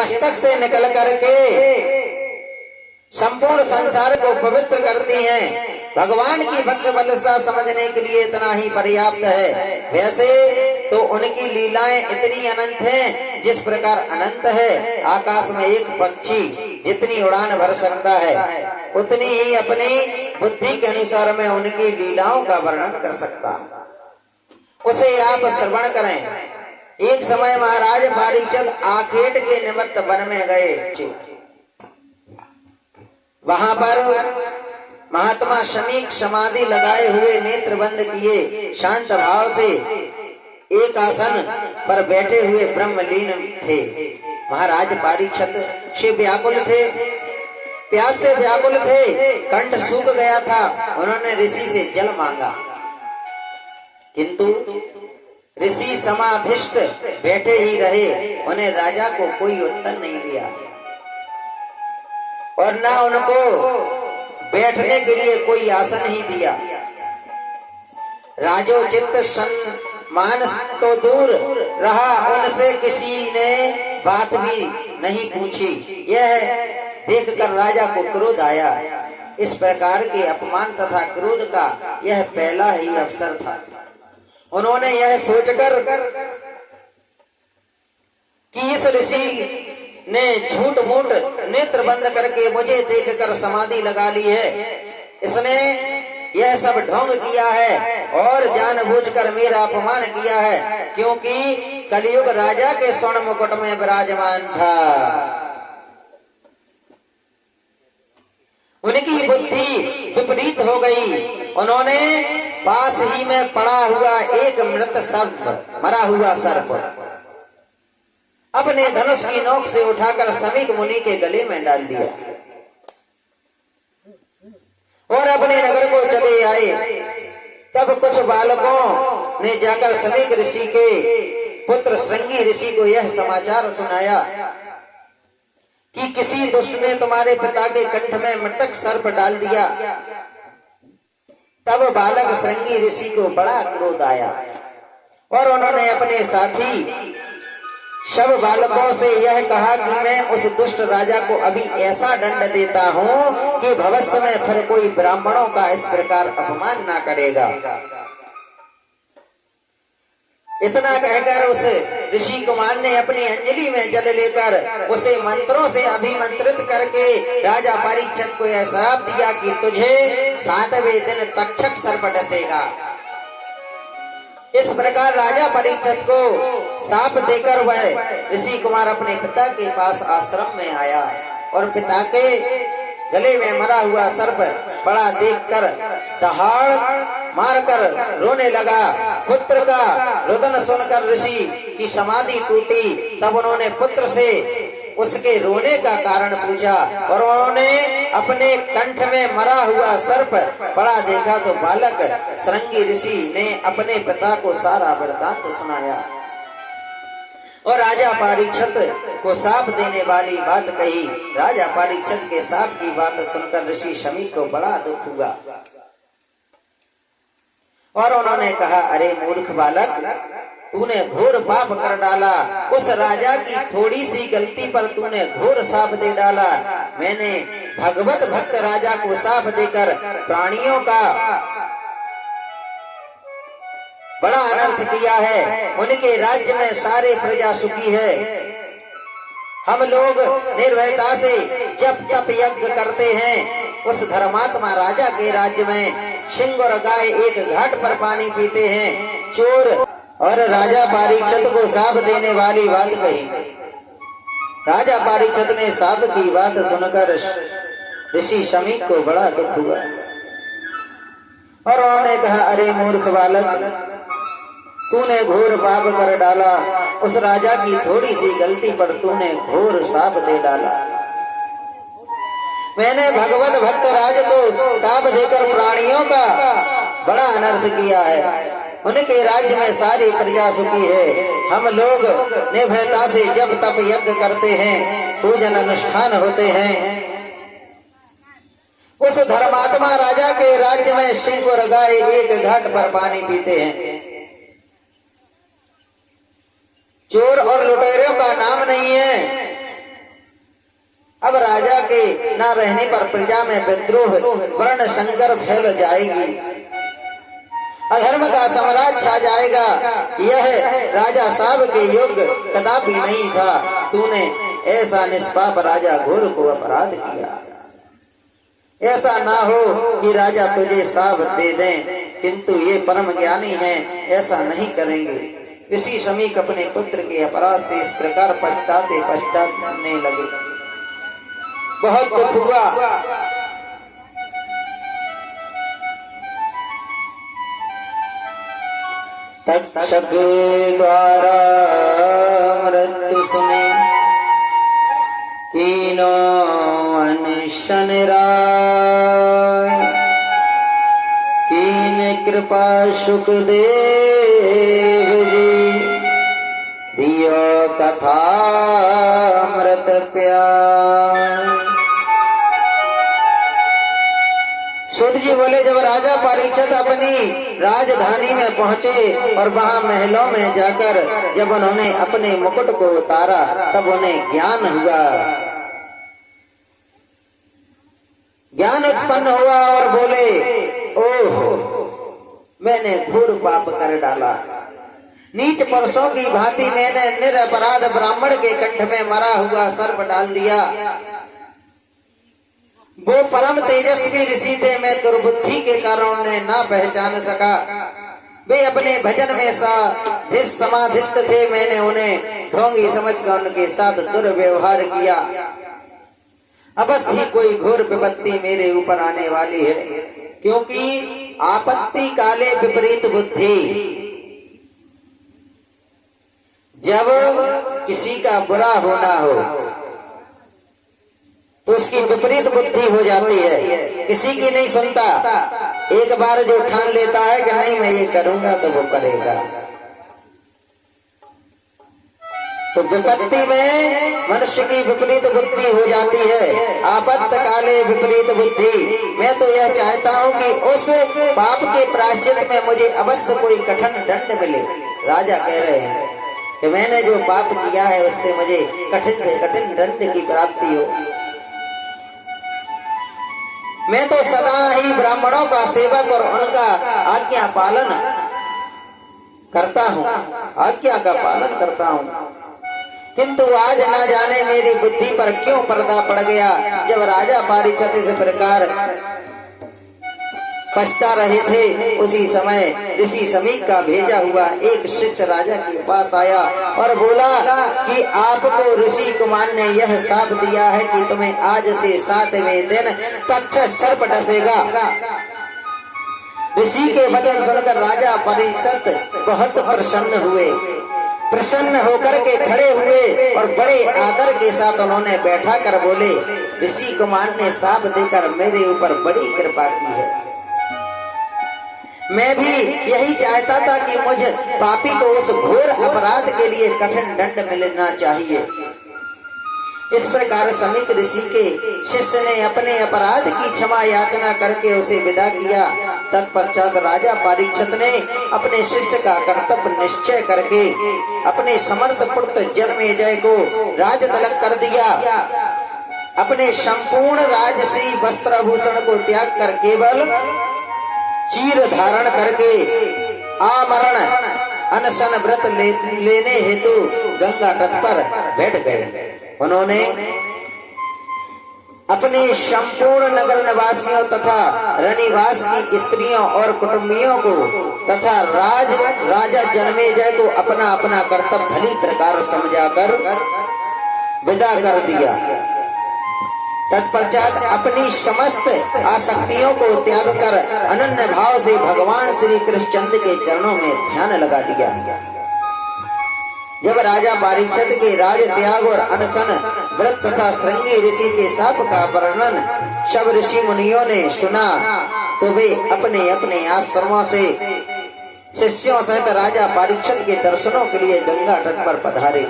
मस्तक से निकल करके संपूर्ण संसार को पवित्र करती हैं। भगवान की भक्त बलसा समझने के लिए इतना ही पर्याप्त है। वैसे तो उनकी लीलाएं इतनी अनंत हैं, जिस प्रकार अनंत है आकाश में एक पक्षी जितनी उड़ान भर सकता है, उतनी ही अपनी बुद्धि के अनुसार मैं उनकी लीलाओं का वर्णन कर सकता, उसे आप श्रवण करें। एक समय महाराज बारीचंद आखेट के निमित्त वन में गए। वहां पर महात्मा शमीक समाधि लगाए हुए नेत्र बंद किए शांत भाव से एक आसन पर बैठे हुए ब्रह्मलीन थे। महाराज परीक्षित से व्याकुल थे, प्यास से व्याकुल थे, कंठ सूख गया था। उन्होंने ऋषि से जल मांगा, किंतु ऋषि समाधिस्थ बैठे ही रहे। उन्हें राजा को कोई उत्तर नहीं दिया और न उनको बैठने के लिए कोई आसन ही दिया। राजोचित सम्मान तो दूर रहा, उनसे किसी ने बात भी नहीं पूछी। यह देखकर राजा को क्रोध आया। इस प्रकार के अपमान तथा क्रोध का यह पहला ही अवसर था। उन्होंने यह सोचकर कि इस ऋषि ने झूठ मूठ नेत्र बंद करके मुझे देखकर समाधि लगा ली है, इसने यह सब ढोंग किया है और जानबूझकर मेरा अपमान किया है, क्योंकि कलयुग राजा के स्वर्ण मुकुट में विराजमान था। उनकी बुद्धि विपरीत हो गई। उन्होंने पास ही में पड़ा हुआ एक मृत सर्प, मरा हुआ सर्प अपने धनुष की नोक से उठाकर समीक मुनि के गले में डाल दिया और अपने नगर को चले आए। तब कुछ बालकों ने जाकर समीक ऋषि के पुत्र श्रृंगी ऋषि को यह समाचार सुनाया कि किसी दुष्ट ने तुम्हारे पिता के कंठ में मृतक सर्प डाल दिया। तब बालक श्रृंगी ऋषि को बड़ा क्रोध आया और उन्होंने अपने साथी सब बालकों से यह कहा कि मैं उस दुष्ट राजा को अभी ऐसा दंड देता हूं कि भविष्य में फिर कोई ब्राह्मणों का इस प्रकार अपमान ना करेगा। इतना कहकर उस ऋषि कुमार ने अपनी अंजलि में जल लेकर उसे मंत्रों से अभिमंत्रित करके राजा परीक्षित को यह श्राप दिया कि तुझे 7वें दिन तक्षक सर्प डसेगा। इस प्रकार राजा परीक्षित को शाप देकर वह ऋषि कुमार अपने पिता के पास आश्रम में आया और पिता के गले में मरा हुआ सर्प पड़ा देखकर दहाड़ मारकर रोने लगा। पुत्र का रुदन सुनकर ऋषि की समाधि टूटी। तब उन्होंने पुत्र से उसके रोने का कारण पूछा और उन्होंने अपने कंठ में मरा हुआ सर्प पड़ा देखा तो बालक श्रृंगी ऋषि ने अपने पिता को सारा वृत्तांत सुनाया और राजा परीक्षित को शाप देने वाली बात कही। राजा परीक्षित के शाप की बात सुनकर ऋषि शमीक को बड़ा दुख हुआ और उन्होंने कहा, अरे मूर्ख बालक, तूने घोर पाप कर डाला। उस राजा की थोड़ी सी गलती पर तूने घोर शाप दे डाला। मैंने भगवत भक्त राजा को शाप देकर प्राणियों का बड़ा अनर्थ किया है। उनके राज्य में सारे प्रजा सुखी है। हम लोग निर्भयता से जप तप यज्ञ करते हैं। उस धर्मात्मा राजा के राज्य में सिंह और गाय एक घाट पर पानी पीते हैं। चोर और राजा परीक्षित को शाप देने वाली बात कही। राजा परीक्षित ने शाप की बात सुनकर ऋषि शमीक को बड़ा दुख हुआ और उन्होंने कहा, अरे मूर्ख बालक, तूने घोर पाप कर डाला। उस राजा की थोड़ी सी गलती पर तूने घोर शाप दे डाला। मैंने भगवत भक्त राज को शाप देकर प्राणियों का बड़ा अनर्थ किया है। उनके राज्य में सारी प्रजा सुखी है। हम लोग निर्भयता से जब तप यज्ञ करते हैं, पूजन अनुष्ठान होते हैं। उस धर्मात्मा राजा के राज्य में सिंह और गाय एक घाट पर पानी पीते हैं। चोर और लुटेरों का नाम नहीं है। अब राजा के न रहने पर प्रजा में विद्रोह वर्ण संकर फैल जाएगी, अधर्म का साम्राज्य छा जाएगा। यह राजा साहब के योग्य कदापि नहीं था। तूने ऐसा निष्पाप राजा घोर को अपराध किया। ऐसा ना हो कि राजा तुझे साहब दे दें, किंतु ये परम ज्ञानी हैं, ऐसा नहीं करेंगे। ऋषि शमीक अपने पुत्र के अपराध से इस प्रकार पछताने लगे। बहुत दुख हुआ। तक्षक द्वारा मृत्यु सुने तीनों अनशन राय, कीन कृपा सुखदेव जी, दियो कथा मृत प्यार। सूत जी बोले, जब राजा परीक्षित अपनी राजधानी में पहुंचे और वहां महलों में जाकर जब उन्होंने अपने मुकुट को उतारा, तब उन्हें ज्ञान हुआ। ज्ञान उत्पन्न हुआ और बोले, ओह, मैंने घोर पाप कर डाला। नीच पुरुषों की भांति मैंने निरपराध ब्राह्मण के कंठ में मरा हुआ सर्प डाल दिया। वो परम तेजस्वी ऋषि थे, मैं दुर्बुद्धि के कारण उन्हें ना पहचान सका। वे अपने भजन में समाधिस्थ थे, मैंने उन्हें ढोंगी समझकर उनके साथ दुर्व्यवहार किया। अवश्य ही कोई घोर विपत्ति मेरे ऊपर आने वाली है, क्योंकि आपत्ति काले विपरीत बुद्धि। जब किसी का बुरा होना हो तो उसकी विपरीत बुद्धि हो जाती है, किसी की नहीं सुनता। एक बार जो ठान लेता है कि नहीं मैं ये करूंगा, तो वो करेगा। तो विपत्ति में मनुष्य की विपरीत बुद्धि हो जाती है। आपत्त काले विपरीत बुद्धि। मैं तो यह चाहता हूँ कि उस पाप के प्रायश्चित में मुझे अवश्य कोई कठिन दंड मिले। राजा कह रहे हैं कि मैंने जो पाप किया है उससे मुझे कठिन से कठिन दंड की प्राप्ति हो। मैं तो सदा ही ब्राह्मणों का सेवक और उनका आज्ञा पालन करता हूँ, आज्ञा का पालन करता हूँ, किंतु आज ना जाने मेरी बुद्धि पर क्यों पर्दा पड़ गया। जब राजा परीक्षित इस प्रकार पछता रहे थे, उसी समय ऋषि शमीक का भेजा हुआ एक शिष्य राजा के पास आया और बोला कि आपको ऋषि कुमार ने यह श्राप दिया है कि तुम्हें आज से 7वें दिन कच्छ सर्प डसेगा। ऋषि के वचन सुनकर राजा परीक्षित बहुत प्रसन्न हुए। प्रसन्न होकर के खड़े हुए और बड़े आदर के साथ उन्होंने बैठा कर बोले, ऋषि कुमार ने श्राप देकर मेरे ऊपर बड़ी कृपा की है। मैं भी यही चाहता था कि मुझ पापी को उस घोर अपराध के लिए कठिन दंड मिलना चाहिए। इस प्रकार शमीक ऋषि के शिष्य ने अपने अपराध की क्षमा याचना करके उसे विदा किया। तत्पश्चात राजा परीक्षित ने अपने शिष्य का कर्तव्य निश्चय करके अपने समर्थ पुत्र जन्मेजय को राज तलक कर दिया। अपने संपूर्ण राजश्री वस्त्राभूषण को त्याग कर केवल चीर धारण करके आमरण अनशन व्रत लेने हेतु गंगा तट पर बैठ गए। उन्होंने अपने संपूर्ण नगर निवासियों तथा रनिवास की स्त्रियों और कुटुंबियों को तथा राजा जन्मेजय को अपना अपना कर्तव्य भली प्रकार समझाकर विदा कर दिया। तत्पश्चात अपनी समस्त आसक्तियों को त्याग कर अनन्य भाव से भगवान श्री कृष्णचंद्र के चरणों में ध्यान लगा दिया। जब राजा परीक्षित के राज त्याग और अनशन व्रत तथा श्रृंगी ऋषि के शाप का वर्णन सब ऋषि मुनियों ने सुना, तो वे अपने अपने आश्रमों से शिष्यों सहित राजा परीक्षित के दर्शनों के लिए गंगा तट पर पधारे।